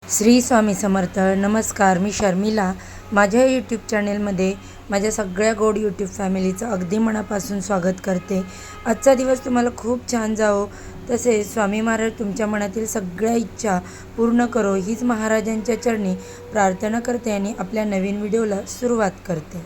श्री स्वामी समर्थ. नमस्कार, मी शर्मिला. माझ्या यूट्यूब चॅनेलमध्ये माझ्या सगळ्या गोड यूट्यूब फॅमिलीचं अगदी मनापासून स्वागत करते. आजचा दिवस तुम्हाला खूप छान जावो, तसेच स्वामी महाराज तुमच्या मनातील सगळ्या इच्छा पूर्ण करो हीच महाराजांच्या चरणी प्रार्थना करते आणि आपल्या नवीन व्हिडिओला सुरुवात करते.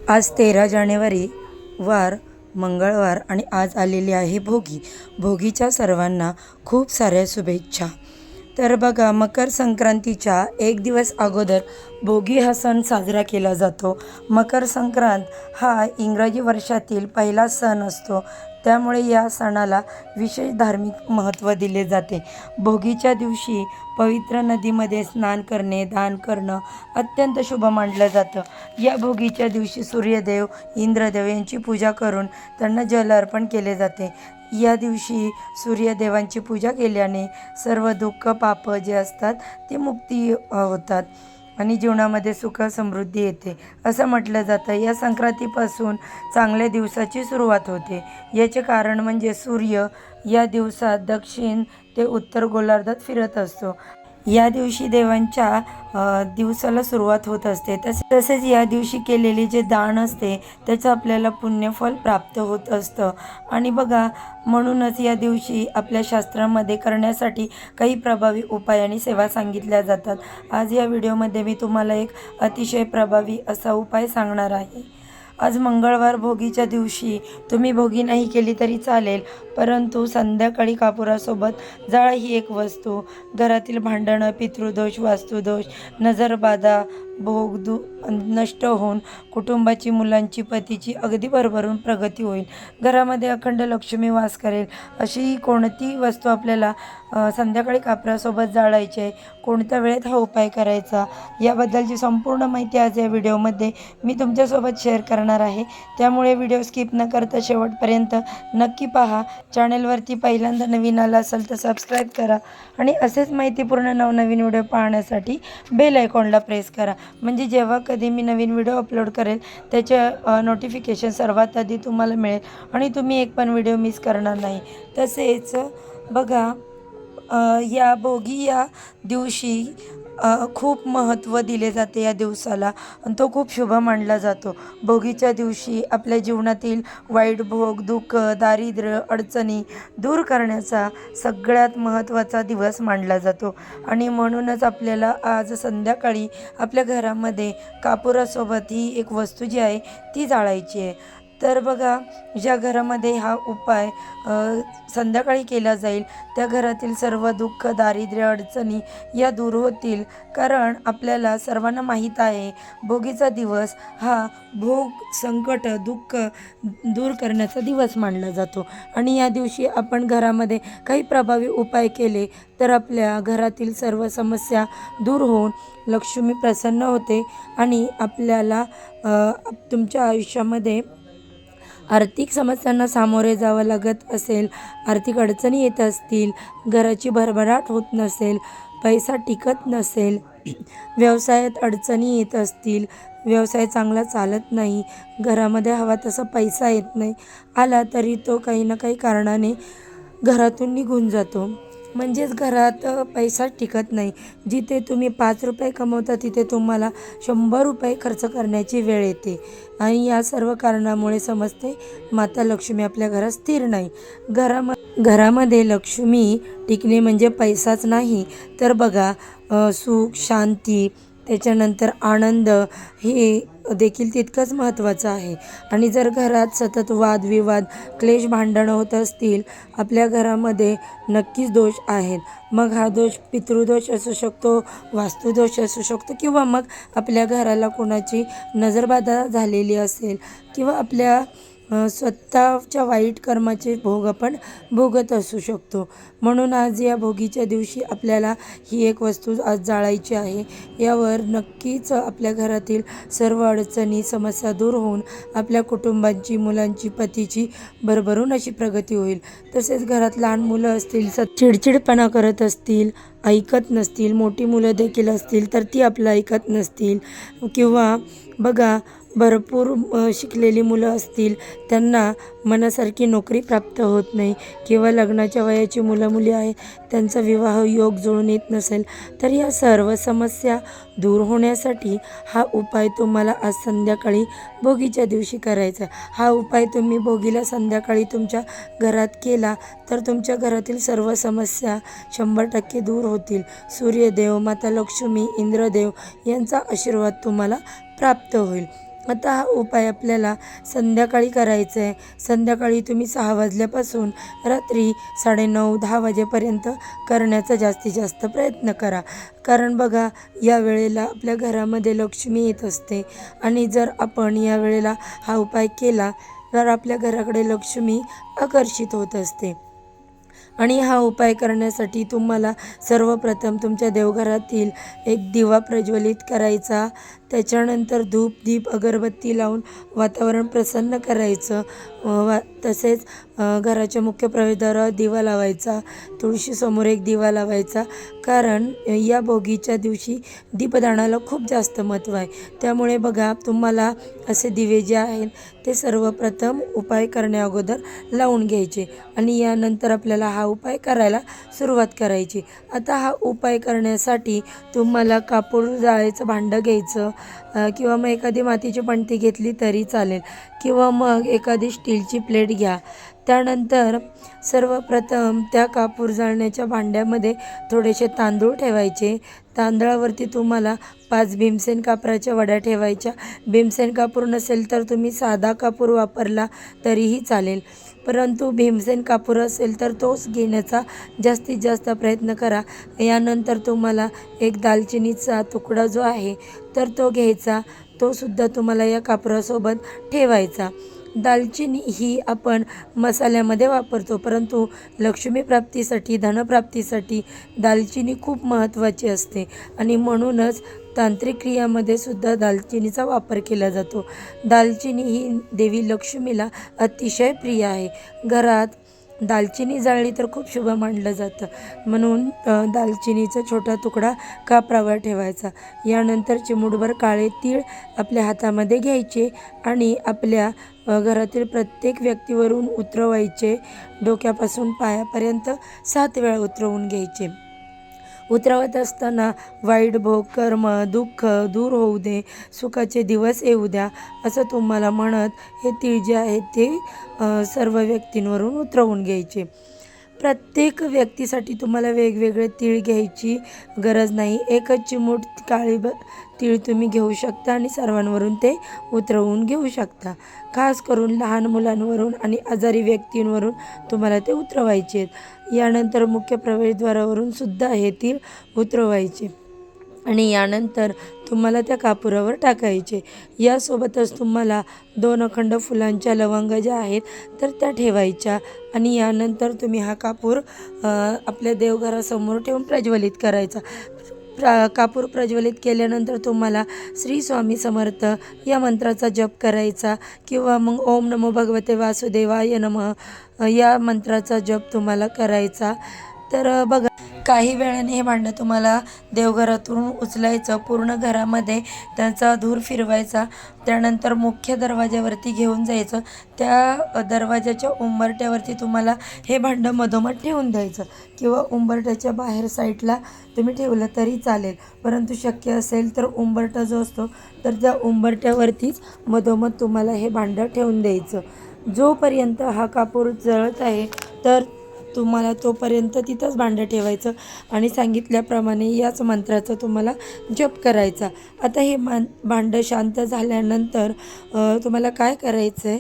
आज 13 जानेवारी वार मंगळवार आणि आज आलेली आहे भोगी. भोगीच्या सर्वांना खूप साऱ्या शुभेच्छा. तर बघा, मकर संक्रांतीच्या एक दिवस अगोदर भोगी हा सण साजरा केला जातो. मकर संक्रांत हा इंग्रजी वर्षातील पहिला सण असतो, त्यामुळे या सणाला विशेष धार्मिक महत्त्व दिले जाते. भोगीच्या दिवशी पवित्र नदीमध्ये स्नान करणे, दान करणं अत्यंत शुभ मानलं जातं. या भोगीच्या दिवशी सूर्यदेव, इंद्रदेव यांची पूजा करून त्यांना जल अर्पण केले जाते. या दिवशी सूर्यदेवांची पूजा केल्याने सर्व दुःख पाप जे असतात ते मुक्ती होतात आणि जीवनामध्ये सुख समृद्धी येते असं म्हटलं जातं. या संक्रांतीपासून चांगल्या दिवसाची सुरुवात होते. याचे कारण म्हणजे सूर्य या दिवसात दक्षिण ते उत्तर गोलार्धात फिरत असतो. या दिवशी देवांच्या दिवसाला सुरुवात होत असते. तसेच या दिवशी केलेले जे दान असते त्याचं आपल्याला पुण्यफल प्राप्त होत असतं. आणि बघा, म्हणूनच या दिवशी आपल्या शास्त्रामध्ये करण्यासाठी काही प्रभावी उपाय आणि सेवा सांगितल्या जातात. आज या व्हिडिओमध्ये मी तुम्हाला एक अतिशय प्रभावी असा उपाय सांगणार आहे. आज मंगळवार भोगीच्या दिवशी तुम्ही भोगी नाही केली तरी चालेल, परंतु संध्याकाळी कापुरासोबत जाळा ही एक वस्तू घरातील भांडणं, पितृदोष, वास्तुदोष, नजरबाधा, भोग नष्ट होऊन कुटुंबाची, मुलांची, पतीची अगदी भरभरून प्रगती होईल. घरामध्ये अखंड लक्ष्मी वास करेल अशी कोणती वस्तू आपल्याला संध्याकाळी कापरासोबत जाळायची आहे, कोणत्या वेळेत हा उपाय करायचा, याबद्दलची संपूर्ण माहिती आज या व्हिडिओमध्ये मी तुमच्यासोबत शेअर करणार आहे. त्यामुळे व्हिडिओ स्किप न करता शेवटपर्यंत नक्की पहा. चॅनलवरती पहिल्यांदा नवीन आला असेल तर सबस्क्राईब करा आणि असेच माहितीपूर्ण नवनवीन व्हिडिओ पाहण्यासाठी बेल आयकॉनला प्रेस करा, म्हणजे जेव्हा कधी मी नवीन व्हिडिओ अपलोड करेल त्याचे नोटिफिकेशन सर्वात आधी तुम्हाला मिळेल आणि तुम्ही एक पण व्हिडिओ मिस करणार नाही. तसेच बघा, या भोगी या दिवशी खूप महत्त्व दिले जाते या दिवसाला आणि तो खूप शुभ मानला जातो. भोगीच्या दिवशी आपल्या जीवनातील वाईट भोग, दुःख, दारिद्र्य, अडचणी दूर करण्याचा सगळ्यात महत्त्वाचा दिवस मानला जातो आणि म्हणूनच आपल्याला आज संध्याकाळी आपल्या घरामध्ये कापुरासोबत ही एक वस्तू जी आहे ती जाळायची आहे. तर बघा, ज्या घरामध्ये हा उपाय संध्याकाळी केला जाईल त्या घरातील सर्व दुःख, दारिद्र्य, अडचणी या दूर होतील. कारण आपल्याला सर्वांना माहीत आहे भोगीचा दिवस हा भोग, संकट, दुःख दूर करण्याचा दिवस मानला जातो आणि या दिवशी आपण घरामध्ये काही प्रभावी उपाय केले तर आपल्या घरातील सर्व समस्या दूर होऊन लक्ष्मी प्रसन्न होते आणि आपल्याला तुमच्या आयुष्यामध्ये आर्थिक समस्यांना सामोरे जावं लागत असेल, आर्थिक अडचणी येत असतील, घराची भरभराट होत नसेल, पैसा टिकत नसेल, व्यवसायात अडचणी येत असतील, व्यवसाय चांगला चालत नाही, घरामध्ये हवा तसा पैसा येत नाही, आला तरी तो काही ना काही कारणाने घरातून निघून जातो. म्हणजेच घरात पैसा टिकत नाही. जिथे तुम्ही 5 रुपये कमवता तिथे तुम्हाला 100 रुपये खर्च करण्याची वेळ येते आणि या सर्व कारणामुळे समजते माता लक्ष्मी आपल्या घरात स्थिर नाही. घरामध्ये लक्ष्मी टिकणे म्हणजे पैसाच नाही तर बघा, सुख, शांती, त्याच्यानंतर आनंद हे देखील तितकंच महत्त्वाचं आहे. आणि जर घरात सतत वादविवाद, क्लेश, भांडणं होत असतील, आपल्या घरामध्ये नक्कीच दोष आहेत. मग हा दोष पितृदोष असू शकतो, वास्तुदोष असू शकतो, किंवा मग आपल्या घराला कोणाची नजरबाधा झालेली असेल किंवा आपल्या स्वतःच्या वाईट कर्माचे भोग आपण भोगत असू शकतो. म्हणून आज या भोगीच्या दिवशी आपल्याला ही एक वस्तू आज जाळायची आहे. यावर नक्कीच आपल्या घरातील सर्व अडचणी, समस्या दूर होऊन आपल्या कुटुंबाची, मुलांची, पतीची भरभरून अशी प्रगती होईल. तसेच घरात लहान मुलं असतील, चिडचिडपणा करत असतील, ऐकत नसतील, मोठी मुलं देखील असतील तर ती आपलं ऐकत नसतील, किंवा बघा भरपूर शिकलेली मुलं असतील त्यांना मनासारखी नोकरी प्राप्त होत नाही किंवा लग्नाच्या वयाची मुलं-मुली आहेत त्यांचा विवाह योग जुळून येत नसेल, तर या सर्व समस्या दूर होण्यासाठी हा उपाय तुम्हाला आज संध्याकाळी भोगीच्या दिवशी करायचा आहे. हा उपाय तुम्ही भोगीला संध्याकाळी तुमच्या घरात केला तर तुमच्या घरातील सर्व समस्या 100% दूर होतील. सूर्यदेव, माता लक्ष्मी, इंद्रदेव यांचा आशीर्वाद तुम्हाला प्राप्त होईल. आता हा उपाय आपल्याला संध्याकाळी करायचा आहे. संध्याकाळी तुम्ही 6 वाजल्यापासून रात्री 9:30-10 वाजेपर्यंत करण्याचा जास्तीत जास्त प्रयत्न करा. कारण बघा, या वेळेला आपल्या घरामध्ये लक्ष्मी येत असते आणि जर आपण या वेळेला हा उपाय केला तर आपल्या घराकडे लक्ष्मी आकर्षित होत असते. आणि हा उपाय करण्यासाठी तुम्हाला सर्वप्रथम तुमच्या देवघरातील एक दिवा प्रज्वलित करायचा. त्याच्यानंतर धूप, दीप, अगरबत्ती लावून वातावरण प्रसन्न करायचं. तसेच घराच्या मुख्य प्रवेशद्वारावर दिवा लावायचा. तुळशीसमोर एक दिवा लावायचा. कारण या भोगीच्या दिवशी दीपदानाला खूप जास्त महत्त्व आहे. त्यामुळे बघा, तुम्हाला असे दिवे जे आहेत ते सर्वप्रथम उपाय करण्याअगोदर लावून घ्यायचे आणि यानंतर आपल्याला हा उपाय करायला सुरुवात करायची. आता हा उपाय करण्यासाठी तुम्हाला कापूर जाळायचं भांडं घ्यायचं किंवा मग एखादी मातीची पणती घेतली तरी चालेल किंवा मग एखादी स्टीलची प्लेट घ्या. त्यानंतर सर्वप्रथम त्या कापूर जाळण्याच्या भांड्यामध्ये थोडेसे तांदूळ ठेवायचे. तांदळावरती तुम्हाला 5 भीमसेन कापराच्या वड्या ठेवायच्या. भीमसेन कापूर नसेल तर तुम्ही साधा कापूर वापरला तरीही चालेल, परंतु भीमसेन कापूर असेल तर तोच घेण्याचा जास्तीत जास्त प्रयत्न करा. यानंतर तुम्हाला एक दालचिनीचा तुकडा जो आहे तर तो घ्यायचा. तो सुद्धा तुम्हाला या कापरासोबत ठेवायचा. दालचिनी ही आपण मसाल्यामध्ये वापरतो, परंतु लक्ष्मीप्राप्तीसाठी, धनप्राप्तीसाठी दालचिनी खूप महत्त्वाची असते आणि म्हणूनच तांत्रिक क्रियामध्ये सुद्धा दालचिनीचा वापर केला जातो. दालचिनी ही देवी लक्ष्मीला अतिशय प्रिय आहे. घरात दालचिनी जाळली तर खूप शुभ मानलं जातं, म्हणून दालचिनीचा छोटा तुकडा कापरावर ठेवायचा. यानंतर चिमूटभर काळे तीळ आपल्या हातामध्ये घ्यायचे आणि आपल्या घरातील प्रत्येक व्यक्तीवरून उतरवायचे. डोक्यापासून पायापर्यंत 7 वेळा उतरवून घ्यायचे. उतरवत असताना वाईट भोग, कर्म, दुःख दूर होऊ दे, सुखाचे दिवस येऊ द्या, असं तुम्हाला म्हणत हे तीळ जे आहेत ते सर्व व्यक्तींवरून उतरवून घ्यायचे. प्रत्येक व्यक्तीसाठी तुम्हाला वेगवेगळे तीळ घ्यायची गरज नाही. एकच चिमूट तीळ तुम्ही घेऊ शकता आणि सर्वांवरून ते उतरवून घेऊ शकता. खास करून लहान मुलांवरून आणि आजारी व्यक्तींवरून तुम्हाला ते उतरवायचे आहेत. यानंतर मुख्य प्रवेशद्वारावरून सुद्धा हे तीळ उतरवायचे आणि यानंतर तुम्हाला त्या कापुरावर टाकायचे. यासोबतच तुम्हाला 2 अखंड फुलांच्या लवंगा ज्या आहेत तर त्या ठेवायच्या आणि यानंतर तुम्ही हा कापूर आपल्या देवघरासमोर ठेवून प्रज्वलित करायचा. कापूर प्रज्वलित केल्यानंतर तुम्हाला श्री स्वामी समर्थ या मंत्राचा जप करायचा किंवा मग ओम नमो भगवते वासुदेवाय नमः या मंत्राचा जप तुम्हाला करायचा. तर बघा, काही वेळाने हे भांडं तुम्हाला देवघरातून उचलायचं, पूर्ण घरामध्ये त्याचा धूर फिरवायचा. त्यानंतर मुख्य दरवाज्यावरती घेऊन जायचं. त्या दरवाजाच्या उंबरट्यावरती तुम्हाला हे भांडं मधोमध ठेवून द्यायचं किंवा उंबरट्याच्या बाहेर साईडला तुम्ही ठेवलं तरी चालेल, परंतु शक्य असेल तर उंबरटा जो असतो तर त्या उंबरट्यावरतीच मधोमध तुम्हाला हे भांडं ठेवून द्यायचं. जोपर्यंत हा कापूर जळत आहे तर तुम्हाला तोपर्यंत तिथंच भांडं ठेवायचं आणि सांगितल्याप्रमाणे याच मंत्राचा तुम्हाला जप करायचा. आता हे भांडं शांत झाल्यानंतर तुम्हाला काय करायचं आहे,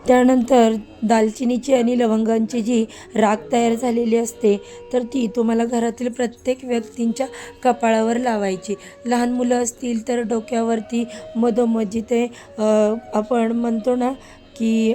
त्यानंतर दालचिनीची आणि लवंगांची जी राख तयार झालेली असते तर ती तुम्हाला घरातील प्रत्येक व्यक्तींच्या कपाळावर लावायची. लहान मुलं असतील तर डोक्यावरती मधोमध जिथे आपण म्हणतो ना की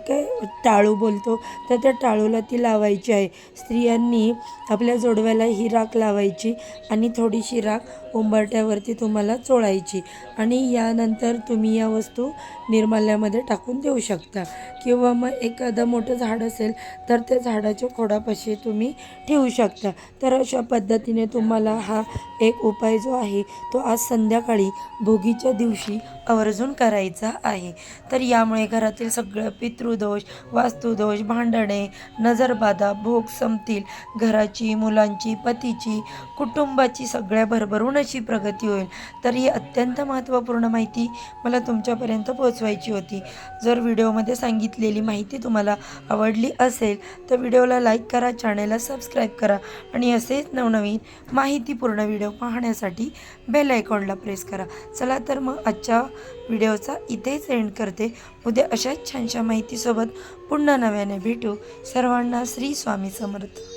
काय टाळू बोलतो, तर त्या टाळूला ती लावायची आहे. स्त्रियांनी आपल्या जोडव्याला ही राख लावायची आणि थोडीशी राख उंबरठ्यावरती तुम्हाला चोळायची आणि यानंतर तुम्ही या वस्तू निर्माल्यामध्ये टाकून देऊ शकता किंवा मग एखादं मोठं झाड असेल तर त्या झाडाच्या खोडापाशी तुम्ही ठेवू शकता. तर अशा पद्धतीने तुम्हाला हा एक उपाय जो आहे तो आज संध्याकाळी भोगीच्या दिवशी आवर्जून करायचा आहे. तर यामुळे घरातील सगळं पितृदोष, वास्तुदोष, भांडणे, नजरबाधा, भोग संपतील. घराची, मुलांची, पतीची, कुटुंबाची सगळ्या भरभरून अशी प्रगती होईल. तर ही अत्यंत महत्त्वपूर्ण माहिती मला तुमच्यापर्यंत पोहोचवायची होती. जर व्हिडिओमध्ये सांगितलेली माहिती तुम्हाला आवडली असेल तर व्हिडिओला लाईक करा, चॅनेलला सबस्क्राईब करा आणि असेच नवनवीन माहितीपूर्ण व्हिडिओ पाहण्यासाठी बेल आयकॉनला प्रेस करा. चला तर मग आजच्या व्हिडिओचा इथेच एंड करते. उद्या अशाच छानशा माहितीसोबत पुन्हा नव्याने भेटू. सर्वांना श्री स्वामी समर्थ.